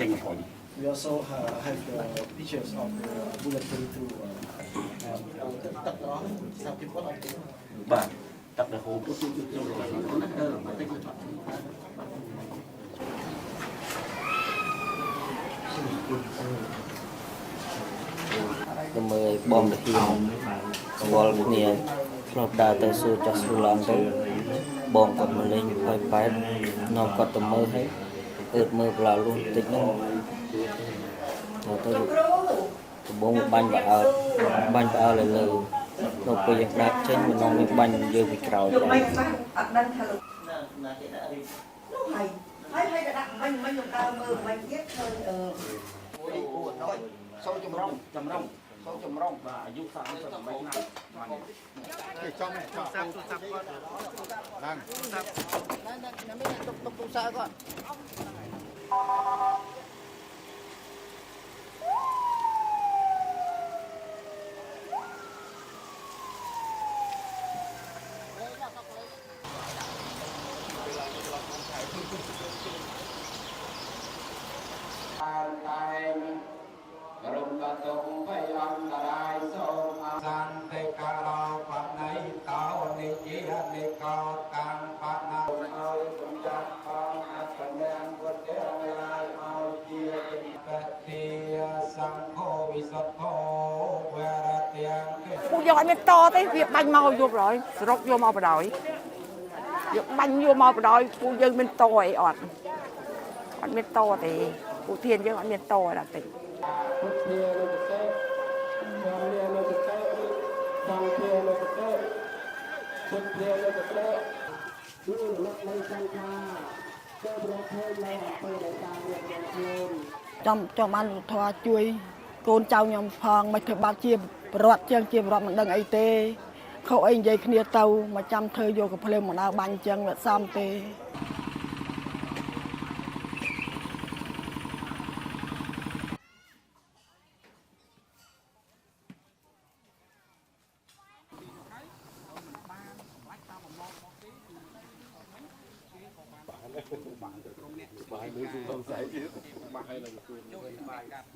ចេញមក We also have the pictures of the bullet 22 ទឹកអស់សាភិពលអត់ទេបាទទឹកដែលហូរពុះចូលណាទៅមកតិចទៅមើលបងតាហ៊ានស្គាល់គ្នាធ្លាប់ដើរទៅសួរចាស់ស្រួលឡើងទៅបងគាត់មកលេងហើយប៉ែតនាំគាត់ទៅមើលហើយអឺតមើលប្លាលុះតិចហ្នឹងទៅដំបងបាញ់បើអើតបាញ់បើអើលើលើទៅពេលយើងដាក់ចេញមិននាំមានបាញ់យើងពីក្រោយទៅអត់ដឹងថាលោកណាគេដាក់នោះហើយដាក់មិនដើរមើលមិនទៀតឃើញសូមចម្រងសូមចម្រងបាទអាយុ38ឆ្នាំគេចង់សាប់គាត់ឡើងសាប់ណាមានទុកទូរស័ព្ទគាត់រំកតុងភ័យអន្តរាយសូមសន្តិការោបណៃកោនិជានិកោកាំបណៅឲ្យសំចាត់ផងអត្តញ្ញាណពុទ្ធរាយឲ្យជាបតិសង្ឃវិសុទ្ធោវរទាំងពួកយើងអត់មានតទេវាបាញ់មកយប់ហើយសរុបយកមកបដ ாய் យកបាញ់យកមកបដ ாய் ពួកយើងមានតអីអត់មានតទេពួកធានយើងអត់មានតដល់តិច ពុទ្ធានុតិកេធម្មនានុតិកេសង្ឃានុតិកេពុទ្ធានុតិកេគឺលក្ខណៈសង្ឃាចូលប្រភេទនៃអំពើដែលតាមរៀបរៀងខ្លួនចំបានធម៌ជួយកូនចៅខ្ញុំផងមិនធ្វើបាបជាប្រវត្តិជាងជាប្រវត្តិមិនដឹងអីទេខុសអីនិយាយគ្នាទៅមកចាំធ្វើយកកំភ្លើងមកដើរបាញ់អញ្ចឹងវាសមទេបាយមួយទូទៅស្អែកទៀតបាយហើយនៅជួនបាយកាត់